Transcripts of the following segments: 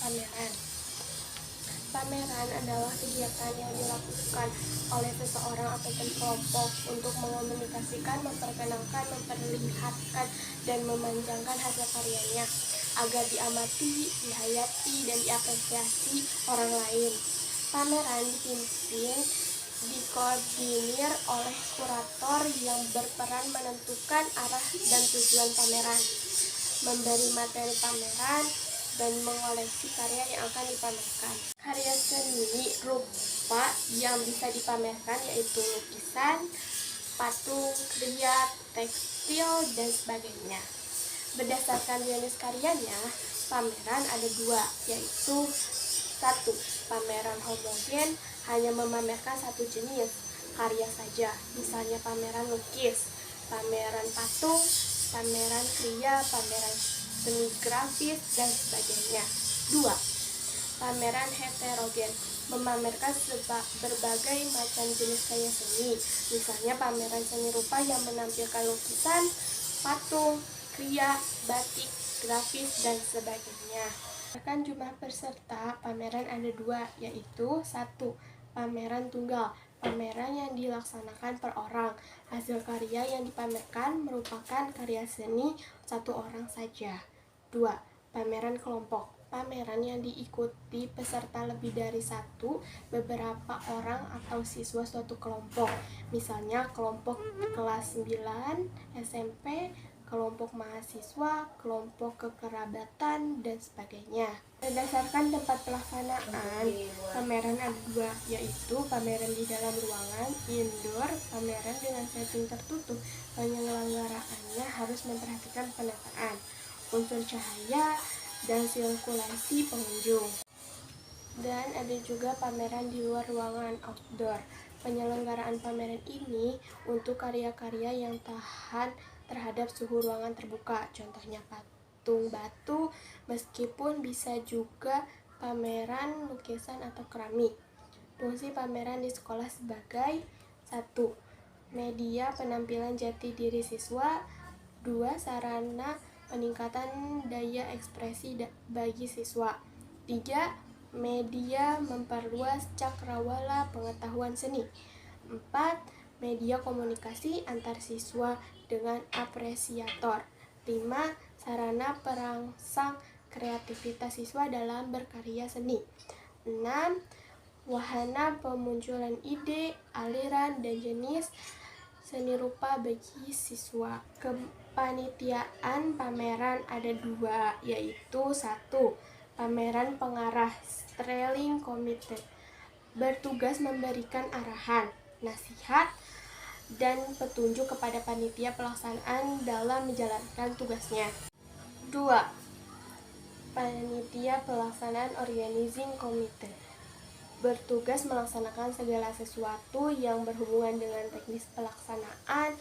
pameran. Pameran adalah kegiatan yang dilakukan oleh seseorang ataupun kelompok untuk mengkomunikasikan, memperkenalkan, memperlihatkan, dan memanjangkan hasil karyanya agar diamati, dihayati, dan diapresiasi orang lain. Pameran dipimpin, dikoordinir oleh kurator yang berperan menentukan arah dan tujuan pameran, memberi materi pameran, dan mengoleksi karya yang akan dipamerkan. Karya seni rupa yang bisa dipamerkan yaitu lukisan, patung, kriya, tekstil, dan sebagainya. Berdasarkan jenis karyanya, pameran ada dua, yaitu satu, pameran homogen hanya memamerkan satu jenis karya saja, misalnya pameran lukis, pameran patung, pameran kriya, pameran seni grafis, dan sebagainya. 2. Pameran heterogen memamerkan berbagai macam jenis karya seni, misalnya pameran seni rupa yang menampilkan lukisan, patung, kriya, batik, grafis, dan sebagainya. Bahkan jumlah peserta pameran ada dua, yaitu 1. Pameran tunggal, pameran yang dilaksanakan per orang. Hasil karya yang dipamerkan merupakan karya seni satu orang saja. 2. Pameran kelompok, pameran yang diikuti peserta lebih dari satu, beberapa orang atau siswa suatu kelompok. Misalnya kelompok kelas 9 SMP, kelompok mahasiswa, kelompok kekerabatan, dan sebagainya. Berdasarkan tempat pelaksanaan, pameran ada dua, yaitu pameran di dalam ruangan, indoor, pameran dengan setting tertutup. Penyelenggaraannya harus memperhatikan penataan, unsur cahaya, dan sirkulasi pengunjung. Dan ada juga pameran di luar ruangan, outdoor. Penyelenggaraan pameran ini untuk karya-karya yang tahan terhadap suhu ruangan terbuka, contohnya patung batu, meskipun bisa juga pameran lukisan atau keramik. Fungsi pameran di sekolah sebagai 1. Media penampilan jati diri siswa. 2. Sarana peningkatan daya ekspresi bagi siswa. 3. Media memperluas cakrawala pengetahuan seni. 4. Media komunikasi antar siswa dengan apresiator. 5. Sarana perangsang kreativitas siswa dalam berkarya seni. 6. Wahana pemunculan ide, aliran, dan jenis seni rupa bagi siswa. Kepanitiaan pameran ada dua, yaitu 1. Pameran pengarah, steering committee, bertugas memberikan arahan, nasihat, dan petunjuk kepada panitia pelaksanaan dalam menjalankan tugasnya. 2. Panitia pelaksanaan, organizing committee, bertugas melaksanakan segala sesuatu yang berhubungan dengan teknis pelaksanaan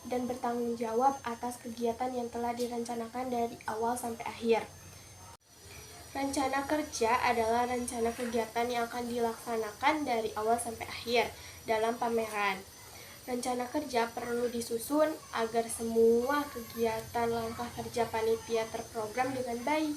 dan bertanggung jawab atas kegiatan yang telah direncanakan dari awal sampai akhir. Rencana kerja adalah rencana kegiatan yang akan dilaksanakan dari awal sampai akhir dalam pameran. Rencana kerja perlu disusun agar semua kegiatan langkah kerja panitia terprogram dengan baik.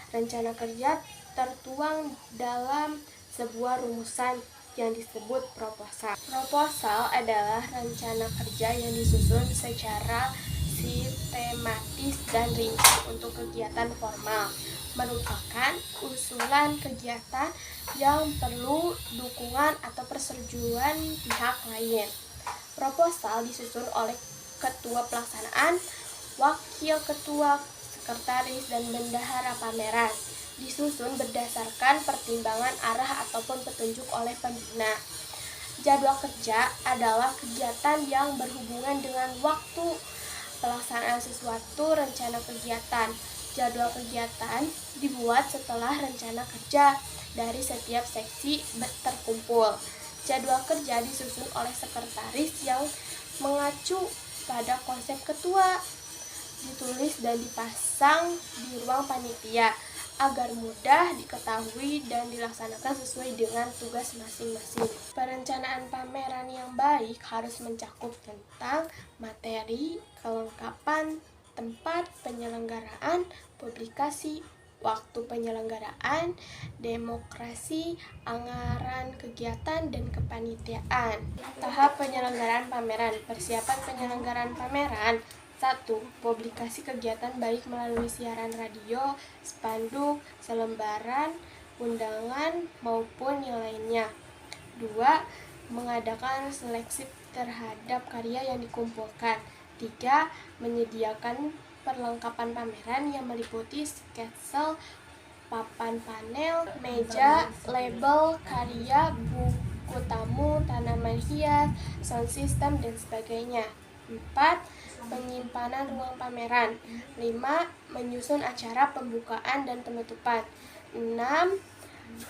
Rencana kerja tertuang dalam sebuah rumusan yang disebut proposal. Proposal adalah rencana kerja yang disusun secara sistematis dan rinci untuk kegiatan formal, merupakan usulan kegiatan yang perlu dukungan atau persetujuan pihak lain. Proposal disusun oleh ketua pelaksanaan, wakil ketua, sekretaris, dan bendahara pameran. Disusun berdasarkan pertimbangan arah ataupun petunjuk oleh pembina. Jadwal kerja adalah kegiatan yang berhubungan dengan waktu pelaksanaan sesuatu rencana kegiatan. Jadwal kegiatan dibuat setelah rencana kerja dari setiap seksi terkumpul. Jadwal kerja disusun oleh sekretaris yang mengacu pada konsep ketua, ditulis dan dipasang di ruang panitia agar mudah diketahui dan dilaksanakan sesuai dengan tugas masing-masing. Perencanaan pameran yang baik harus mencakup tentang materi, kelengkapan, tempat penyelenggaraan, publikasi, waktu penyelenggaraan, demokrasi, anggaran kegiatan, dan kepanitiaan. Tahap penyelenggaraan pameran. Persiapan penyelenggaraan pameran. 1. Publikasi kegiatan baik melalui siaran radio, spanduk, selembaran, undangan, maupun yang lainnya. 2. Mengadakan seleksi terhadap karya yang dikumpulkan. 3. Menyediakan perlengkapan pameran yang meliputi sketsel, papan panel, meja, label, karya, buku tamu, tanaman hias, sound system, dan sebagainya. 4. Penyimpanan ruang pameran. 5. Menyusun acara pembukaan dan penutupan. 6.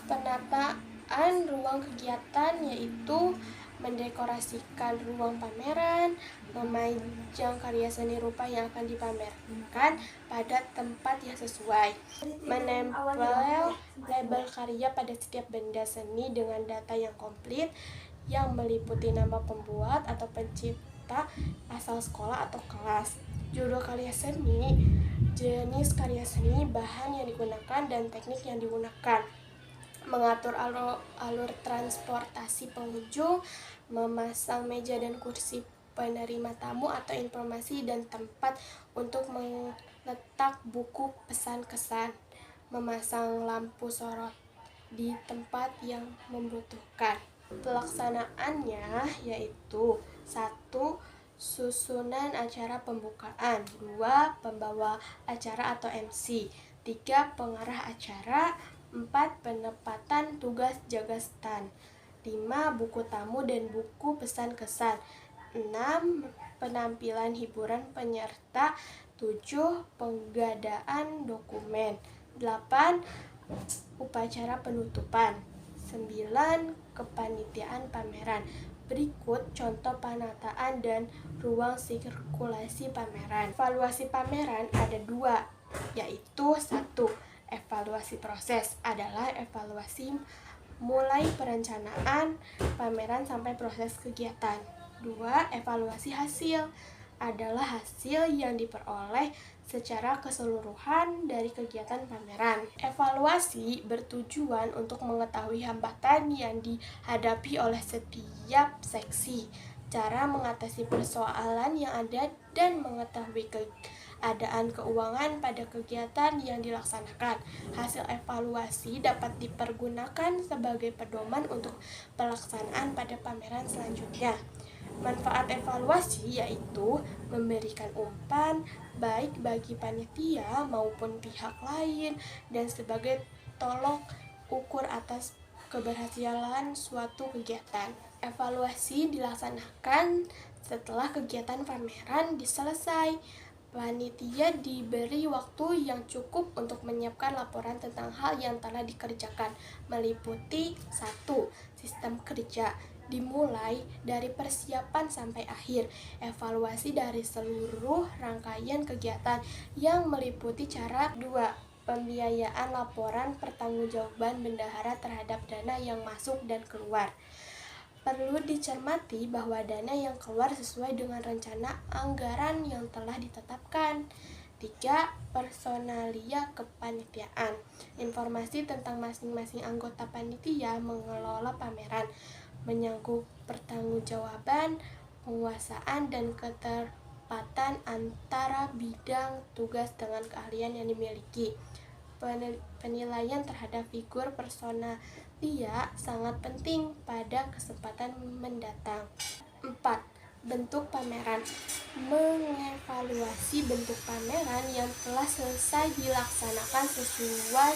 Penataan ruang kegiatan, yaitu mendekorasikan ruang pameran, memajang karya seni rupa yang akan dipamerkan pada tempat yang sesuai, menempel label karya pada setiap benda seni dengan data yang komplit yang meliputi nama pembuat atau pencipta, asal sekolah atau kelas, judul karya seni, jenis karya seni, bahan yang digunakan, dan teknik yang digunakan, mengatur alur transportasi pengunjung, memasang meja dan kursi penerima tamu atau informasi dan tempat untuk meletak buku pesan kesan, memasang lampu sorot di tempat yang membutuhkan. Pelaksanaannya yaitu 1. Susunan acara pembukaan. 2. Pembawa acara atau MC. 3. Pengarah acara. 4. Penempatan tugas jaga stand. 5. Buku tamu dan buku pesan kesan. 6. Penampilan hiburan penyerta. 7. Penggadaan dokumen. 8. Upacara penutupan. 9. Kepanitiaan pameran. Berikut contoh penataan dan ruang sirkulasi pameran. Evaluasi pameran ada 2, yaitu 1. Evaluasi proses adalah evaluasi mulai perencanaan pameran sampai proses kegiatan. 2. Evaluasi hasil adalah hasil yang diperoleh secara keseluruhan dari kegiatan pameran. Evaluasi bertujuan untuk mengetahui hambatan yang dihadapi oleh setiap seksi, cara mengatasi persoalan yang ada, dan mengetahui keadaan keuangan pada kegiatan yang dilaksanakan. Hasil evaluasi dapat dipergunakan sebagai pedoman untuk pelaksanaan pada pameran selanjutnya. Manfaat evaluasi yaitu memberikan umpan baik bagi panitia maupun pihak lain dan sebagai tolok ukur atas keberhasilan suatu kegiatan. Evaluasi dilaksanakan setelah kegiatan pameran selesai. Panitia diberi waktu yang cukup untuk menyiapkan laporan tentang hal yang telah dikerjakan, meliputi 1. Sistem kerja. Dimulai dari persiapan sampai akhir, evaluasi dari seluruh rangkaian kegiatan yang meliputi cara. 2. Pembiayaan laporan pertanggungjawaban bendahara terhadap dana yang masuk dan keluar. Perlu dicermati bahwa dana yang keluar sesuai dengan rencana anggaran yang telah ditetapkan. 3. Personalia kepanitiaan. Informasi tentang masing-masing anggota panitia mengelola pameran, menyangkut pertanggungjawaban, penguasaan, dan keterpatan antara bidang tugas dengan keahlian yang dimiliki. Penilaian terhadap figur personalia sangat penting pada kesempatan mendatang. 4. Bentuk pameran. Mengevaluasi bentuk pameran yang telah selesai dilaksanakan sesuai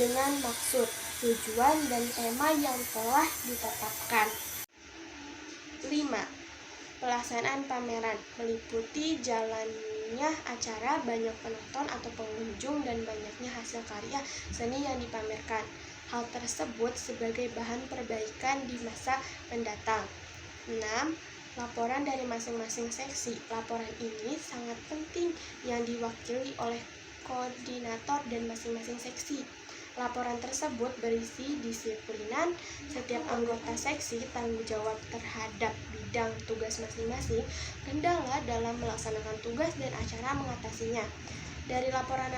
dengan maksud, tujuan, dan tema yang telah ditetapkan. 5. Pelaksanaan pameran meliputi jalannya acara, banyak penonton atau pengunjung, dan banyaknya hasil karya seni yang dipamerkan. Hal tersebut sebagai bahan perbaikan di masa mendatang. 6. Laporan dari masing-masing seksi. Laporan ini sangat penting yang diwakili oleh koordinator dan masing-masing seksi. Laporan tersebut berisi disiplinan setiap anggota seksi, tanggung jawab terhadap bidang tugas masing-masing, kendala dalam melaksanakan tugas, dan cara mengatasinya. Dari laporan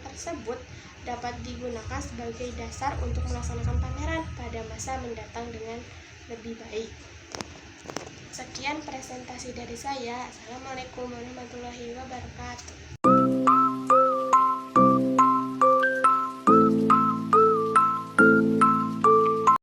tersebut dapat digunakan sebagai dasar untuk melaksanakan pameran pada masa mendatang dengan lebih baik. Sekian presentasi dari saya. Assalamualaikum warahmatullahi wabarakatuh.